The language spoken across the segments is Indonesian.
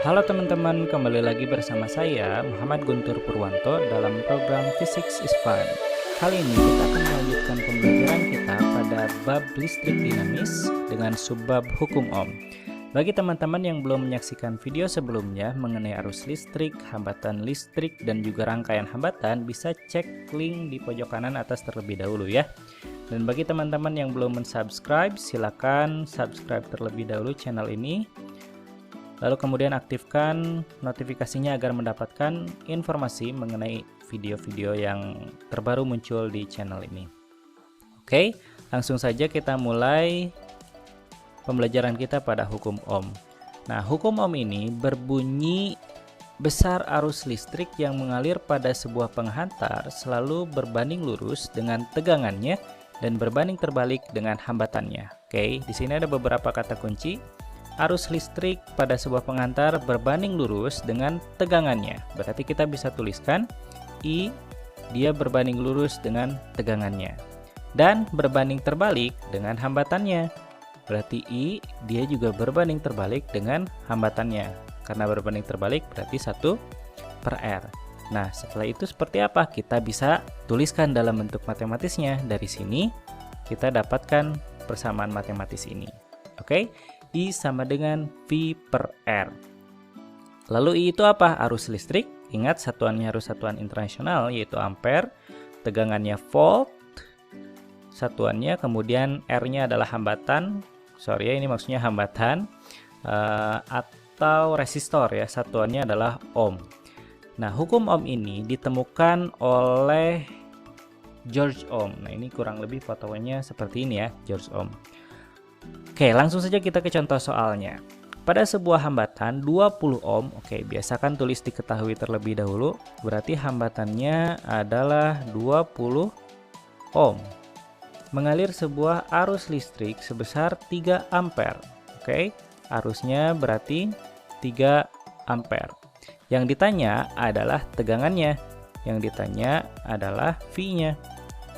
Halo teman-teman, kembali lagi bersama saya Muhammad Guntur Purwanto dalam program Physics is Fun. Kali ini kita akan melanjutkan pembelajaran kita pada bab listrik dinamis dengan subbab hukum Ohm. Bagi teman-teman yang belum menyaksikan video sebelumnya mengenai arus listrik, hambatan listrik, dan juga rangkaian hambatan, bisa cek link di pojok kanan atas terlebih dahulu ya. Dan bagi teman-teman yang belum mensubscribe, silakan subscribe terlebih dahulu channel ini. Lalu kemudian aktifkan notifikasinya agar mendapatkan informasi mengenai video-video yang terbaru muncul di channel ini. Oke, langsung saja kita mulai pembelajaran kita pada hukum Ohm. Nah, hukum Ohm ini berbunyi besar arus listrik yang mengalir pada sebuah penghantar selalu berbanding lurus dengan tegangannya dan berbanding terbalik dengan hambatannya. Oke, di sini ada beberapa kata kunci. Arus listrik pada sebuah penghantar berbanding lurus dengan tegangannya. Berarti kita bisa tuliskan I, dia berbanding lurus dengan tegangannya. Dan berbanding terbalik dengan hambatannya. Berarti I, dia juga berbanding terbalik dengan hambatannya. Karena berbanding terbalik berarti 1/R. Nah, setelah itu seperti apa? Kita bisa tuliskan dalam bentuk matematisnya. Dari sini kita dapatkan persamaan matematis ini. Oke? I sama dengan V/R. Lalu I itu apa? Arus listrik. Ingat satuannya harus satuan internasional yaitu ampere. Tegangannya volt. Satuannya kemudian R-nya adalah hambatan. Sorry ya, ini maksudnya hambatan atau resistor ya. Satuannya adalah ohm. Nah, hukum Ohm ini ditemukan oleh George Ohm. Nah, ini kurang lebih fotonya seperti ini ya, George Ohm. Oke, langsung saja kita ke contoh soalnya. Pada sebuah hambatan 20 ohm, oke, biasakan tulis diketahui terlebih dahulu. Berarti hambatannya adalah 20 ohm. Mengalir sebuah arus listrik sebesar 3 ampere. Oke, arusnya berarti 3 ampere. Yang ditanya adalah tegangannya. Yang ditanya adalah V-nya.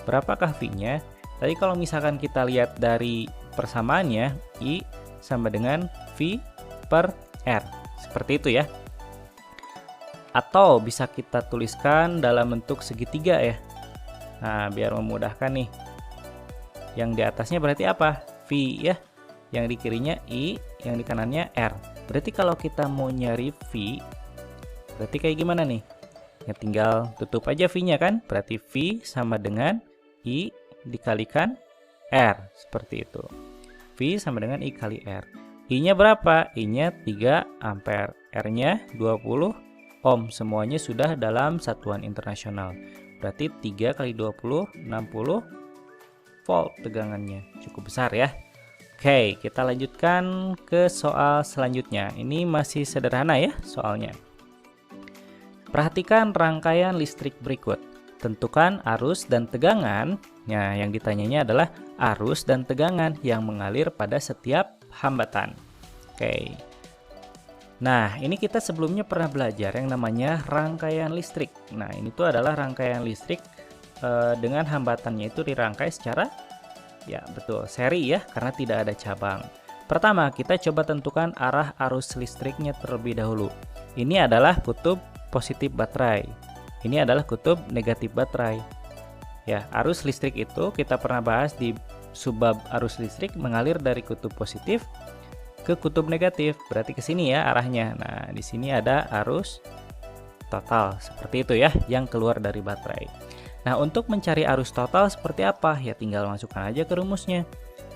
Berapakah V-nya? Tadi kalau misalkan kita lihat dari persamaannya, I sama dengan V/R. Seperti itu ya. Atau bisa kita tuliskan dalam bentuk segitiga ya. Nah, biar memudahkan nih. Yang di atasnya berarti apa? V ya. Yang di kirinya I, yang di kanannya R. Berarti kalau kita mau nyari V, berarti kayak gimana nih? Ya tinggal tutup aja V-nya kan? Berarti V sama dengan I dikalikan R. Seperti itu. V sama dengan I kali R. I-nya berapa? I-nya 3 ampere. R-nya 20 ohm. Semuanya sudah dalam satuan internasional. Berarti 3 kali 20, 60 volt tegangannya. Cukup besar ya. Oke, kita lanjutkan ke soal selanjutnya. Ini masih sederhana ya soalnya. Perhatikan rangkaian listrik berikut. Tentukan arus dan tegangan. Nah, yang ditanyanya adalah arus dan tegangan yang mengalir pada setiap hambatan. Oke. Nah, ini kita sebelumnya pernah belajar yang namanya rangkaian listrik. Nah, ini tuh adalah rangkaian listrik dengan hambatannya itu dirangkai secara ya betul, seri ya, karena tidak ada cabang. Pertama, kita coba tentukan arah arus listriknya terlebih dahulu. Ini adalah kutub positif baterai. Ini adalah kutub negatif baterai. Ya, arus listrik itu kita pernah bahas di subbab arus listrik mengalir dari kutub positif ke kutub negatif. Berarti ke sini ya arahnya. Nah, di sini ada arus total seperti itu ya yang keluar dari baterai. Nah, untuk mencari arus total seperti apa? Ya tinggal masukkan aja ke rumusnya.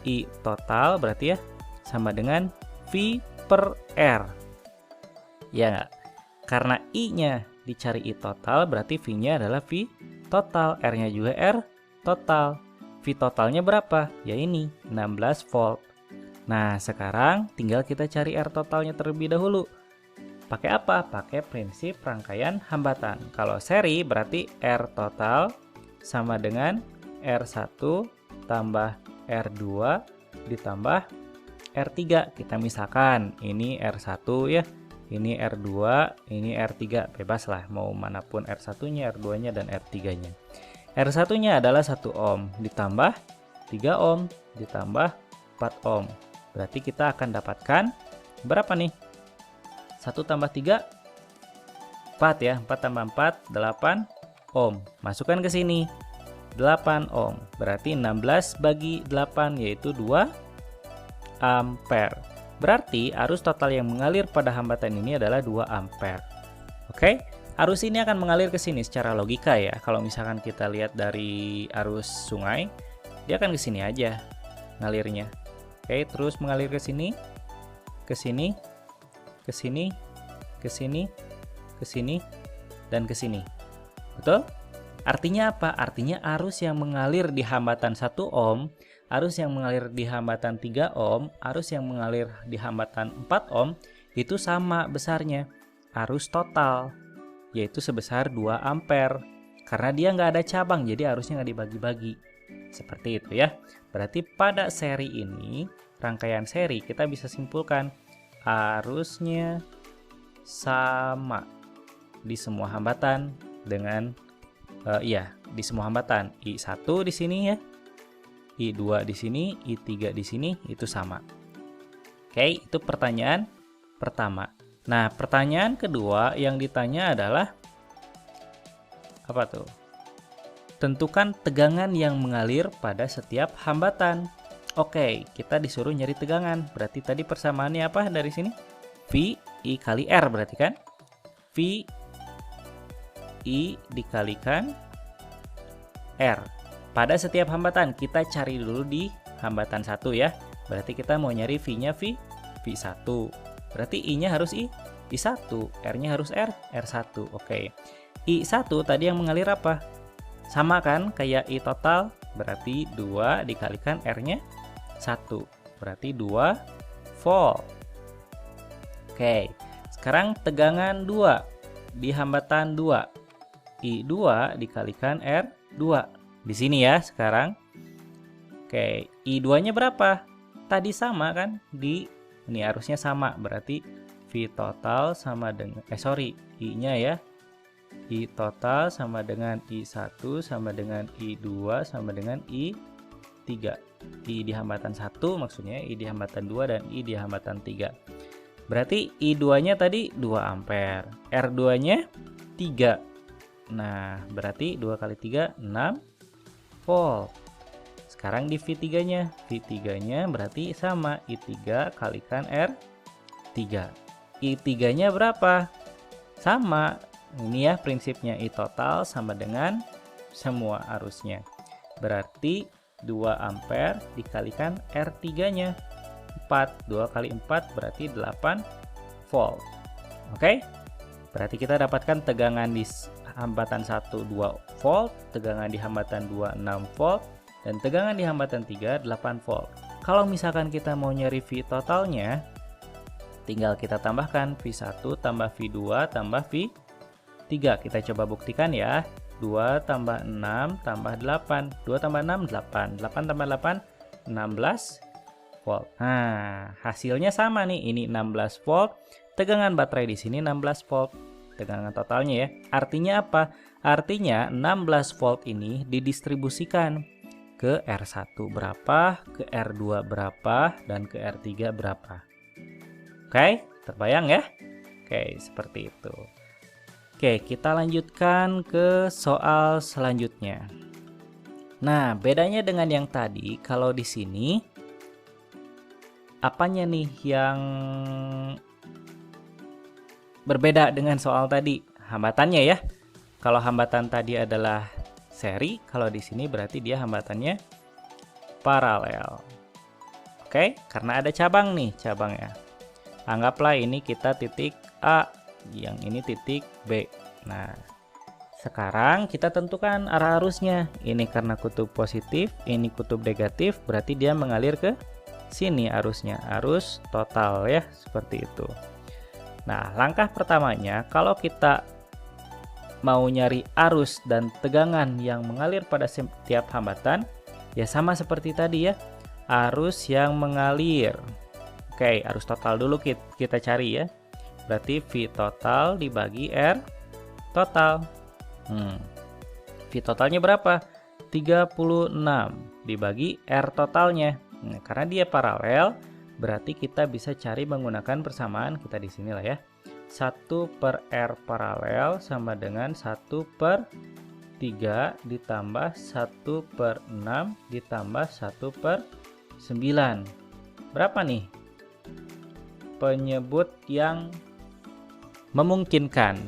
I total berarti ya sama dengan V/R. Ya enggak? Karena I-nya dicari I total, berarti V-nya adalah V total, R-nya juga R total. V totalnya berapa? Ya ini, 16 volt. Nah, sekarang tinggal kita cari R totalnya terlebih dahulu. Pakai apa? Pakai prinsip rangkaian hambatan. Kalau seri berarti R total sama dengan R1 tambah R2 ditambah R3. Kita misalkan ini R1 ya. Ini R2, ini R3, bebas lah mau manapun R1-nya, R2-nya, dan R3-nya. R1-nya adalah 1 ohm, ditambah 3 ohm, ditambah 4 ohm. Berarti kita akan dapatkan berapa nih? 1 tambah 3, 4 ya. 4 tambah 4, 8 ohm. Masukkan ke sini. 8 ohm. Berarti 16 bagi 8 yaitu 2 ampere. Berarti arus total yang mengalir pada hambatan ini adalah 2 ampere. Oke? Arus ini akan mengalir ke sini secara logika ya. Kalau misalkan kita lihat dari arus sungai, dia akan ke sini aja ngalirnya. Oke, terus mengalir ke sini, ke sini, ke sini, ke sini, ke sini, dan ke sini. Betul? Artinya apa? Artinya arus yang mengalir di hambatan 1 ohm, arus yang mengalir di hambatan 3 ohm, arus yang mengalir di hambatan 4 ohm itu sama besarnya. Arus total yaitu sebesar 2 ampere. Karena dia nggak ada cabang, jadi arusnya nggak dibagi-bagi. Seperti itu ya. Berarti pada seri ini, rangkaian seri, kita bisa simpulkan arusnya sama di semua hambatan dengan di semua hambatan. I1 di sini ya, I2 di sini, I3 di sini, itu sama. Oke, itu pertanyaan pertama. Nah, pertanyaan kedua yang ditanya adalah apa tuh? Tentukan tegangan yang mengalir pada setiap hambatan. Oke, kita disuruh nyari tegangan. Berarti tadi persamaannya apa dari sini? V I kali R berarti kan? V I dikalikan R. Pada setiap hambatan, kita cari dulu di hambatan 1 ya. Berarti kita mau nyari V-nya V1. Berarti I-nya harus I1, R-nya harus R1. Oke. I1 tadi yang mengalir apa? Sama kan kayak I total, berarti 2 dikalikan R-nya 1. Berarti 2 volt. Oke, sekarang tegangan 2 di hambatan 2. I2 dikalikan R2. Di sini ya sekarang. Oke, I2-nya berapa? Tadi sama kan? Ini arusnya sama, berarti V total sama dengan I-nya ya. I total sama dengan I1 sama dengan I2 sama dengan I3. I di hambatan 1 maksudnya, I di hambatan 2 dan I di hambatan 3. Berarti I2-nya tadi 2 ampere, R2-nya 3. Nah, berarti 2 kali 3 6 volt. Sekarang di V3-nya. V3-nya berarti sama I3 kalikan R3. I3-nya berapa? Sama. Ini ya prinsipnya, I total sama dengan semua arusnya. Berarti 2 ampere dikalikan R3-nya. 4. 2 kali 4 berarti 8 volt. Oke? Berarti kita dapatkan tegangan di hambatan 1 2 volt, tegangan di hambatan 2 6 volt, dan tegangan di hambatan 3 8 volt. Kalau misalkan kita mau nyari V totalnya, tinggal kita tambahkan V1 tambah V2 tambah V3. Kita coba buktikan ya. 2 tambah 6 tambah 8. 2 tambah 6 8. 8 tambah 8 16 volt. Nah, hasilnya sama nih. Ini 16 volt. Tegangan baterai di sini 16 volt. Tegangan totalnya ya. Artinya apa? Artinya 16 volt ini didistribusikan ke R1 berapa, ke R2 berapa, dan ke R3 berapa. Oke, terbayang ya? Oke, seperti itu. Oke, kita lanjutkan ke soal selanjutnya. Nah, bedanya dengan yang tadi, kalau di sini apanya nih yang berbeda dengan soal tadi? Hambatannya ya. Kalau hambatan tadi adalah seri, kalau di sini berarti dia hambatannya paralel. Oke, karena ada cabang nih, cabangnya. Anggaplah ini kita titik A, yang ini titik B. Nah, sekarang kita tentukan arah arusnya. Ini karena kutub positif, ini kutub negatif, berarti dia mengalir ke sini arusnya, arus total ya, seperti itu. Nah, langkah pertamanya kalau kita mau nyari arus dan tegangan yang mengalir pada setiap hambatan, ya sama seperti tadi ya, arus yang mengalir. Oke, arus total dulu kita cari ya. Berarti V total dibagi R total. V totalnya berapa? 36 dibagi R totalnya. Nah, karena dia paralel, berarti kita bisa cari menggunakan persamaan kita di sini lah ya. 1 per R paralel sama dengan 1 per 3 ditambah 1 per 6 ditambah 1 per 9. Berapa nih penyebut yang memungkinkan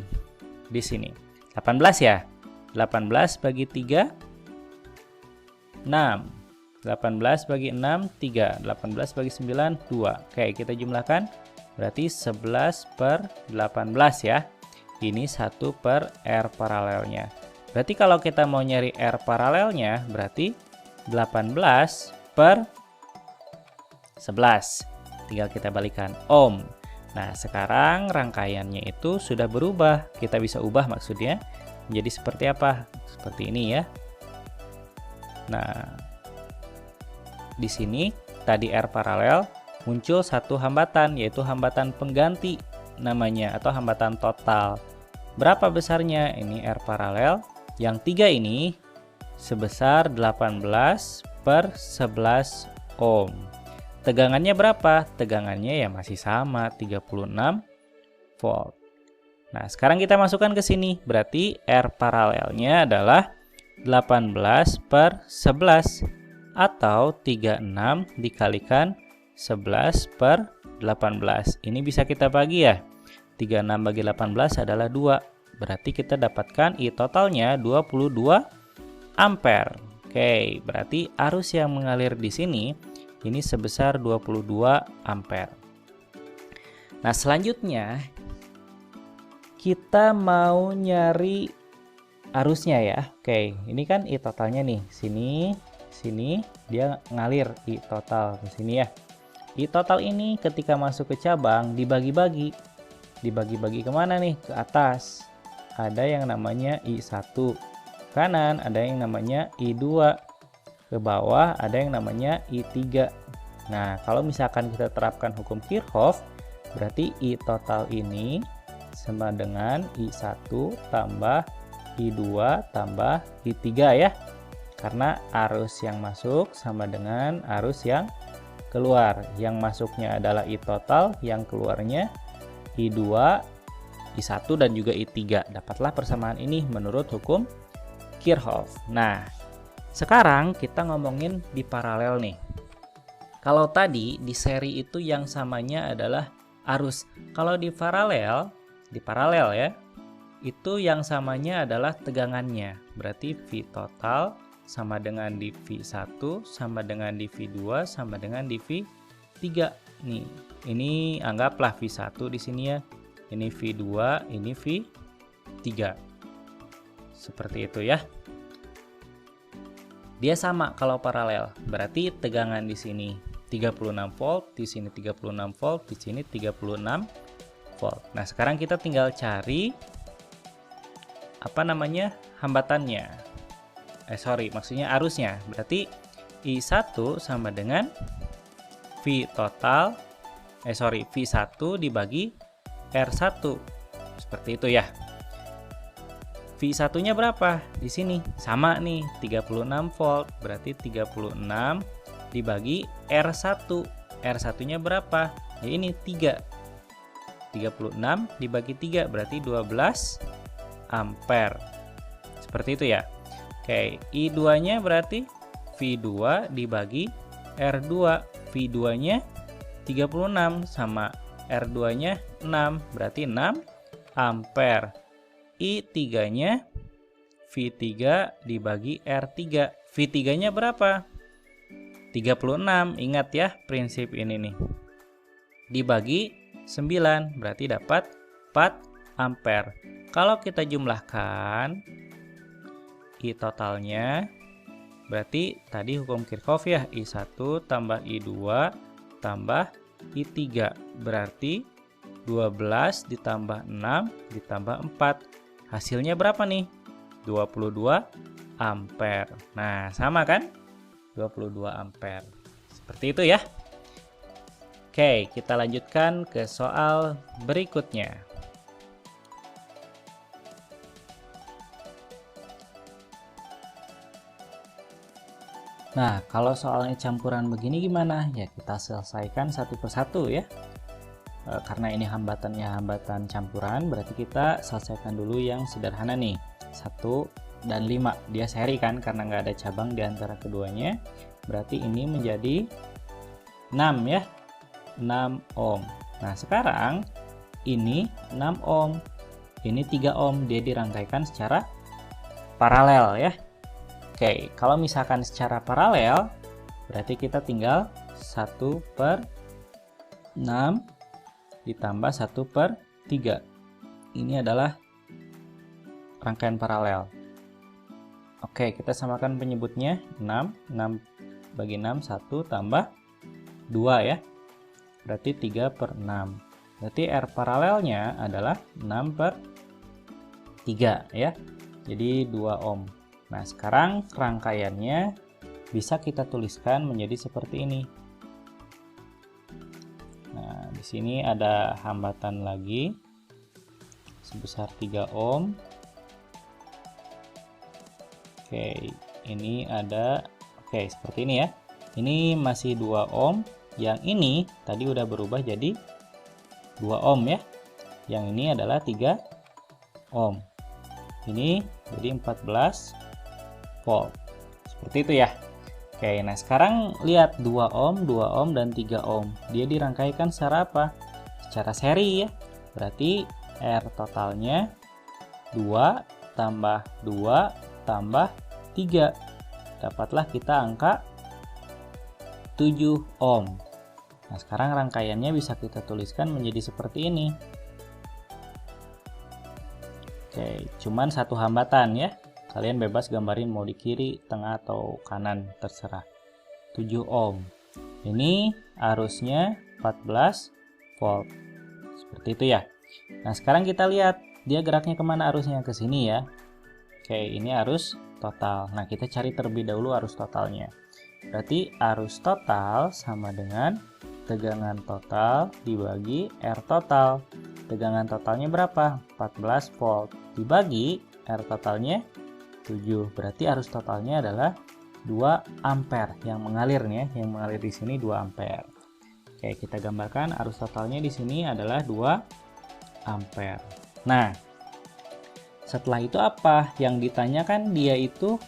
di sini? 18 ya? 18 bagi 3, 6. 18 bagi 6, 3. 18 bagi 9, 2. Oke, kita jumlahkan. Berarti 11 per 18 ya. Ini 1 per R paralelnya. Berarti kalau kita mau nyari R paralelnya, berarti 18 per 11. Tinggal kita balikan ohm. Nah, sekarang rangkaiannya itu sudah berubah. Kita bisa ubah maksudnya menjadi seperti apa? Seperti ini ya. Nah, di sini tadi R paralel muncul satu hambatan, yaitu hambatan pengganti namanya atau hambatan total. Berapa besarnya? Ini R paralel. Yang 3 ini sebesar 18 per 11 ohm. Tegangannya berapa? Tegangannya ya masih sama, 36 volt. Nah, sekarang kita masukkan ke sini. Berarti R paralelnya adalah 18 per 11 atau 36 dikalikan 11 per 18. Ini bisa kita bagi ya. 36 bagi 18 adalah 2. Berarti kita dapatkan I totalnya 22 ampere. Oke, berarti arus yang mengalir di sini ini sebesar 22 ampere. Nah, selanjutnya kita mau nyari arusnya ya. Oke, ini kan I totalnya nih. Sini dia ngalir I total ke sini ya. I total ini ketika masuk ke cabang dibagi-bagi. Dibagi-bagi kemana nih? Ke atas. Ada yang namanya I1. Kanan ada yang namanya I2. Ke bawah ada yang namanya I3. Nah, kalau misalkan kita terapkan hukum Kirchhoff, berarti I total ini sama dengan I1 tambah I2 tambah I3 ya. Karena arus yang masuk sama dengan arus yang keluar. Yang masuknya adalah I total, yang keluarnya I2, I1 dan juga I3. Dapatlah persamaan ini menurut hukum Kirchhoff. Nah, sekarang kita ngomongin di paralel nih. Kalau tadi di seri itu yang samanya adalah arus. Kalau di paralel ya, itu yang samanya adalah tegangannya. Berarti V total sama dengan di V1, sama dengan di V2, sama dengan di V3. Nih, ini anggaplah V1 di sini ya. Ini V2, ini V3. Seperti itu ya. Dia sama kalau paralel. Berarti tegangan di sini 36 volt, di sini 36 volt, di sini 36 volt. Nah, sekarang kita tinggal cari hambatannya. Maksudnya arusnya. Berarti I1 sama dengan V1 dibagi R1. Seperti itu ya. V1-nya berapa? Di sini sama nih, 36 volt. Berarti 36 dibagi R1. R1-nya berapa? Ya ini 3. 36 dibagi 3 berarti 12 ampere. Seperti itu ya. Oke, I2-nya berarti V2 dibagi R2. V2-nya 36 sama R2-nya 6, berarti 6 ampere. I3-nya V3 dibagi R3. V3-nya berapa? 36. Ingat ya prinsip ini nih. Dibagi 9, berarti dapat 4 ampere. Kalau kita jumlahkan I totalnya, berarti tadi hukum Kirchhoff ya, I1 tambah I2 tambah I3, berarti 12 ditambah 6 ditambah 4. Hasilnya berapa nih? 22 ampere. Nah, sama kan? 22 ampere. Seperti itu ya. Oke, kita lanjutkan ke soal berikutnya. Nah, kalau soalnya campuran begini gimana? Ya, kita selesaikan satu persatu ya. karena ini hambatannya hambatan campuran, berarti kita selesaikan dulu yang sederhana nih. 1 dan 5, dia seri kan karena nggak ada cabang di antara keduanya. Berarti ini menjadi 6 ya, 6 ohm. Nah sekarang ini 6 ohm, ini 3 ohm, dia dirangkaikan secara paralel ya. Oke, kalau misalkan secara paralel, berarti kita tinggal 1/6 ditambah 1/3. Ini adalah rangkaian paralel. Oke, kita samakan penyebutnya 6 bagi 6, 1 tambah 2 ya. Berarti 3/6. Berarti R paralelnya adalah 6/3 ya. Jadi 2 ohm. Nah, sekarang rangkaiannya bisa kita tuliskan menjadi seperti ini. Nah, di sini ada hambatan lagi sebesar 3 ohm. Oke, ini ada seperti ini ya. Ini masih 2 ohm. Yang ini tadi udah berubah jadi 2 ohm ya. Yang ini adalah 3 ohm. Ini jadi 14 volt. Seperti itu ya. Oke, nah sekarang lihat 2 ohm, 2 ohm dan 3 ohm. Dia dirangkaikan secara apa? Secara seri ya. Berarti R totalnya 2 tambah 2 tambah 3. Dapatlah kita angka 7 ohm. Nah, sekarang rangkaiannya bisa kita tuliskan menjadi seperti ini. Oke, cuman satu hambatan ya. Kalian bebas gambarin mau di kiri, tengah, atau kanan, terserah. 7 ohm. Ini arusnya 14 volt. Seperti itu ya. Nah, sekarang kita lihat dia geraknya kemana arusnya? Ke sini ya. Oke, ini arus total. Nah, kita cari terlebih dahulu arus totalnya. Berarti arus total sama dengan tegangan total dibagi R total. Tegangan totalnya berapa? 14 volt. Dibagi R totalnya 7. Berarti arus totalnya adalah 2 ampere yang mengalir nih ya. Yang mengalir di sini 2 ampere. Oke, kita gambarkan arus totalnya di sini adalah 2 ampere. Nah, setelah itu apa? Yang ditanyakan dia itu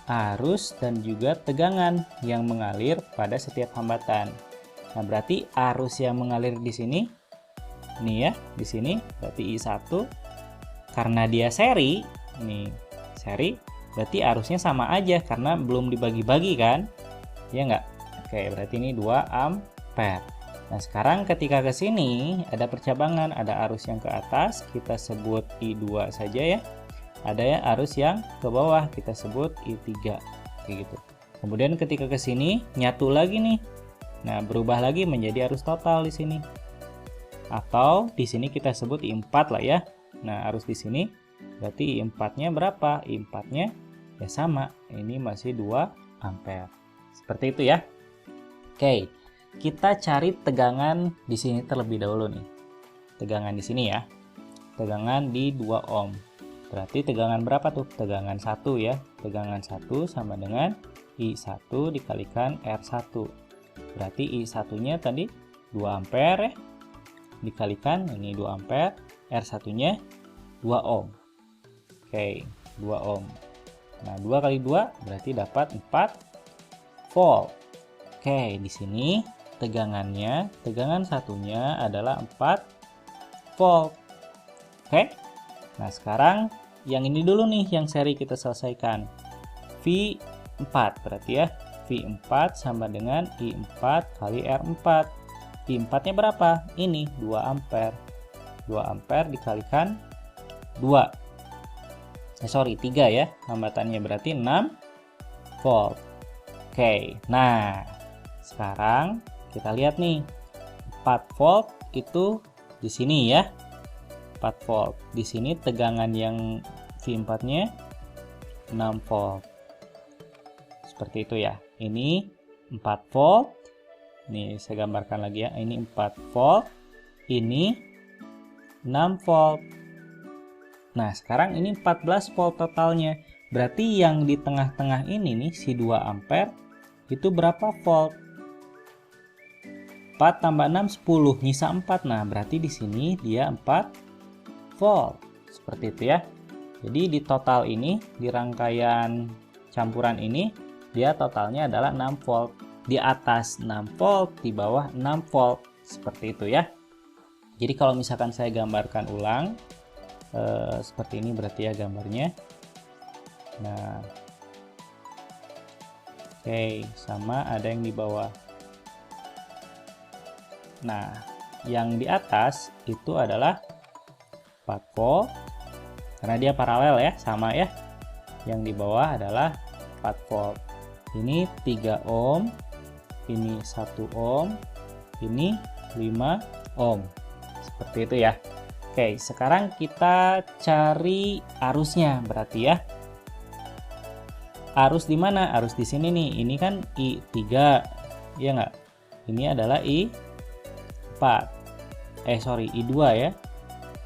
arus dan juga tegangan yang mengalir pada setiap hambatan. Nah, berarti arus yang mengalir di sini nih ya, di sini berarti I1 karena dia seri, nih seri, berarti arusnya sama aja karena belum dibagi-bagi kan? Ya enggak? Oke, berarti ini 2 ampere. Nah, sekarang ketika ke sini ada percabangan, ada arus yang ke atas, kita sebut I2 saja ya. Ada ya arus yang ke bawah, kita sebut I3. Kayak gitu. Kemudian ketika ke sini nyatu lagi nih. Nah, berubah lagi menjadi arus total di sini. Atau di sini kita sebut I4 lah ya. Nah, arus di sini berarti I4-nya berapa? I4-nya ya sama. Ini masih 2 ampere. Seperti itu ya. Oke. Kita cari tegangan di sini terlebih dahulu nih. Tegangan di sini ya. Tegangan di 2 ohm. Berarti tegangan berapa tuh? Tegangan 1 ya. Tegangan 1 sama dengan I1 dikalikan R1. Berarti I1-nya tadi 2 ampere ya. Dikalikan ini 2 ampere, R1-nya 2 ohm. Oke, 2 ohm. Nah, 2 kali 2 berarti dapat 4 volt. Oke, di sini tegangannya, tegangan satunya adalah 4 volt. Oke. Nah, sekarang yang ini dulu nih yang seri kita selesaikan. V4 berarti ya. V4 sama dengan I4 kali R4. I4-nya berapa? Ini 2 ampere. 2 ampere dikalikan 2. 3 ya. Hambatannya berarti 6 volt. Oke. Nah, sekarang kita lihat nih. 4 volt itu di sini ya. 4 volt. Di sini tegangan yang V4-nya 6 volt. Seperti itu ya. Ini 4 volt. Nih saya gambarkan lagi ya. Ini 4 volt. Ini 6 volt. Nah, sekarang ini 14 volt totalnya. Berarti yang di tengah-tengah ini nih si 2 ampere itu berapa volt? 4 tambah 6 10, nyisa 4. Nah, berarti di sini dia 4 volt. Seperti itu ya. Jadi di total ini, di rangkaian campuran ini, dia totalnya adalah 6 volt. Di atas 6 volt, di bawah 6 volt. Seperti itu ya. Jadi kalau misalkan saya gambarkan ulang, seperti ini berarti ya gambarnya. Nah, oke, sama ada yang di bawah. Nah, yang di atas itu adalah 4 volt karena dia paralel ya, sama ya. Yang di bawah adalah 4 volt. Ini 3 ohm, ini 1 ohm, ini 5 ohm. Seperti itu ya. Oke, sekarang kita cari arusnya berarti ya. Arus di mana? Arus di sini nih. Ini kan I3, ya nggak? Ini adalah I4. I2 ya.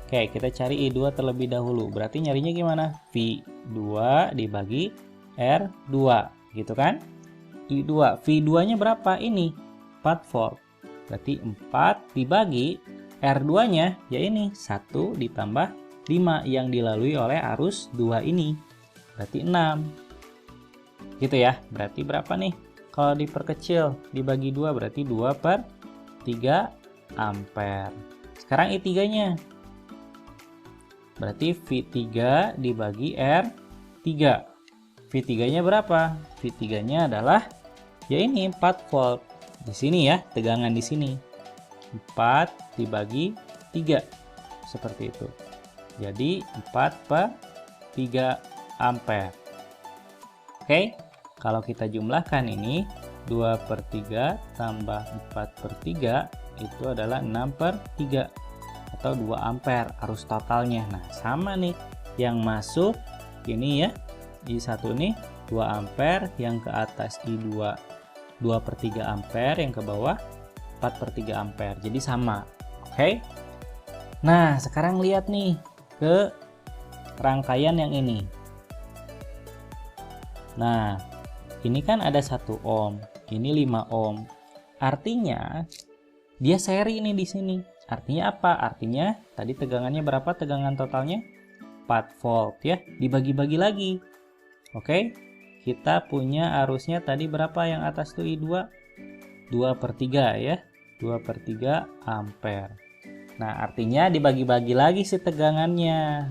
Oke, kita cari I2 terlebih dahulu. Berarti nyarinya gimana? V2 dibagi R2, gitu kan? I2, V2-nya berapa? Ini 4 volt. Berarti 4 dibagi R2-nya, ya ini 1 ditambah 5 yang dilalui oleh arus 2 ini. Berarti 6. Gitu ya. Berarti berapa nih? Kalau diperkecil, dibagi 2 berarti 2/3 ampere. Sekarang I3-nya. Berarti V3 dibagi R3. V3-nya berapa? V3-nya adalah ya ini 4 volt. Di sini ya, tegangan di sini. 4 dibagi 3. Seperti itu. Jadi 4/3 ampere. Oke, kalau kita jumlahkan ini 2/3 tambah 4/3 itu adalah 6/3 atau 2 ampere arus totalnya. Nah, sama nih yang masuk ini ya, I1 nih 2 ampere, yang ke atas I2 2/3 ampere, yang ke bawah 4/3 ampere. Jadi sama. Oke. Nah, sekarang lihat nih ke rangkaian yang ini. Nah, ini kan ada 1 ohm, ini 5 ohm. Artinya dia seri ini di sini. Artinya apa? Artinya tadi tegangannya berapa? Tegangan totalnya 4 volt ya. Dibagi-bagi lagi. Oke. Kita punya arusnya tadi berapa yang atas tuh I2? 2/3 ya. 2/3 ampere. Nah, artinya dibagi-bagi lagi sih tegangannya.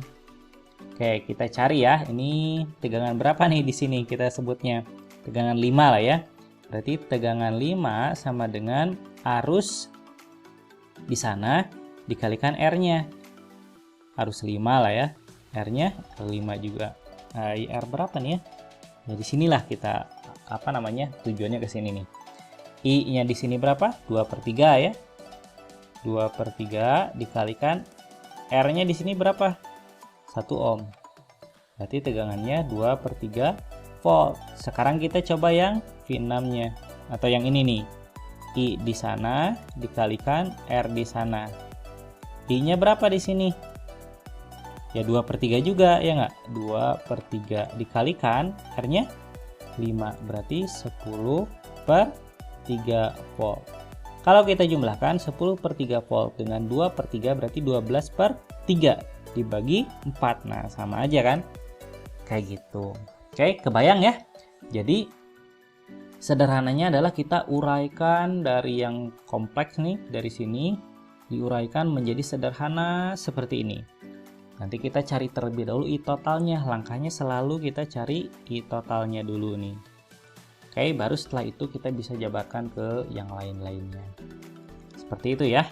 Oke, kita cari ya. Ini tegangan berapa nih di sini kita sebutnya? Tegangan 5 lah ya. Berarti tegangan 5 sama dengan arus di sana dikalikan R-nya. Arus 5 lah ya. R-nya 5 juga. Nah, IR berapa nih ya? Ya di sinilah kita tujuannya ke sini nih. I-nya di sini berapa? 2/3 ya. 2/3 dikalikan R-nya di sini berapa? 1 ohm. Berarti tegangannya 2/3 volt. Sekarang kita coba yang V6-nya atau yang ini nih. I di sana dikalikan R di sana. I-nya berapa di sini? Ya 2/3 juga ya nggak? 2/3 dikalikan R-nya 5, berarti 10/3 volt. Kalau kita jumlahkan 10/3 volt dengan 2/3 berarti 12/3 dibagi 4. Nah, sama aja kan? Kayak gitu. Oke, kebayang ya? Jadi sederhananya adalah kita uraikan dari yang kompleks nih, dari sini diuraikan menjadi sederhana seperti ini. Nanti kita cari terlebih dahulu I totalnya. Langkahnya selalu kita cari I totalnya dulu nih. Oke, baru setelah itu kita bisa jabarkan ke yang lain-lainnya. Seperti itu ya.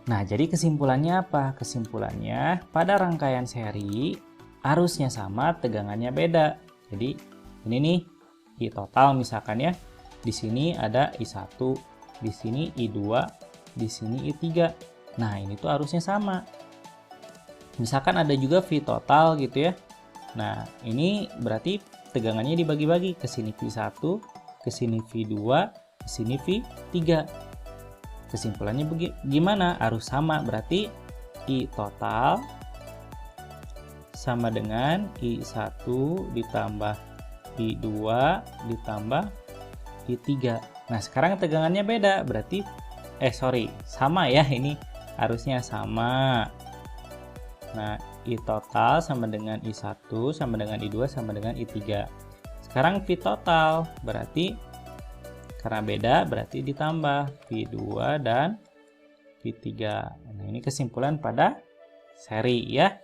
Nah, jadi kesimpulannya apa? Kesimpulannya pada rangkaian seri arusnya sama, tegangannya beda. Jadi ini nih I total misalkan ya. Di sini ada I1, di sini I2, di sini I3. Nah, ini tuh arusnya sama. Misalkan ada juga V total gitu ya. Nah, ini berarti tegangannya dibagi-bagi. Ke sini V1, ke sini V2, ke sini V3. Kesimpulannya gimana? Arus sama, berarti I total sama dengan I1 ditambah I2 ditambah I3. Nah, sekarang tegangannya beda, berarti sama ya, ini harusnya sama. Nah, I total sama dengan I1 sama dengan I2 sama dengan I3. Sekarang V total, berarti karena beda berarti ditambah V2 dan V3. Nah, ini kesimpulan pada seri ya.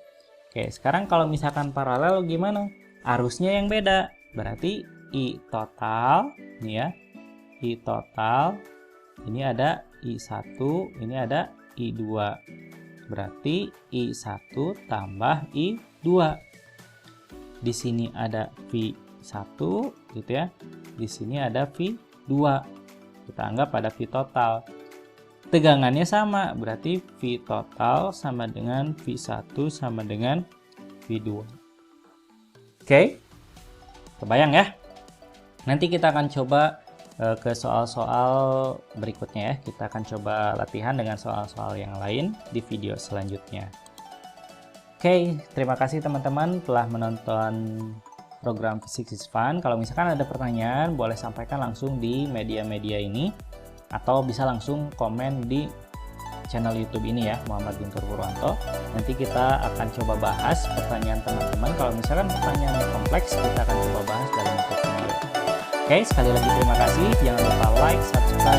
Oke, sekarang kalau misalkan paralel gimana? Arusnya yang beda, berarti I total, nih ya, I total, ini ada I1, ini ada I2. Berarti I1 tambah I2. Di sini ada V1 gitu ya. Di sini ada V2. Kita anggap ada V total. Tegangannya sama, berarti V total sama dengan V1 sama dengan V2. Oke. Kebayang ya? Nanti kita akan coba ke soal-soal berikutnya ya. Kita akan coba latihan dengan soal-soal yang lain di video selanjutnya. Oke, terima kasih teman-teman telah menonton program Physics is Fun. Kalau misalkan ada pertanyaan, boleh sampaikan langsung di media-media ini atau bisa langsung komen di channel YouTube ini ya, Muhammad Guntur Purwanto. Nanti kita akan coba bahas pertanyaan teman-teman. Kalau misalkan pertanyaannya kompleks, kita akan coba bahas dalam bentuk video. Oke, sekali lagi terima kasih. Jangan lupa like, subscribe,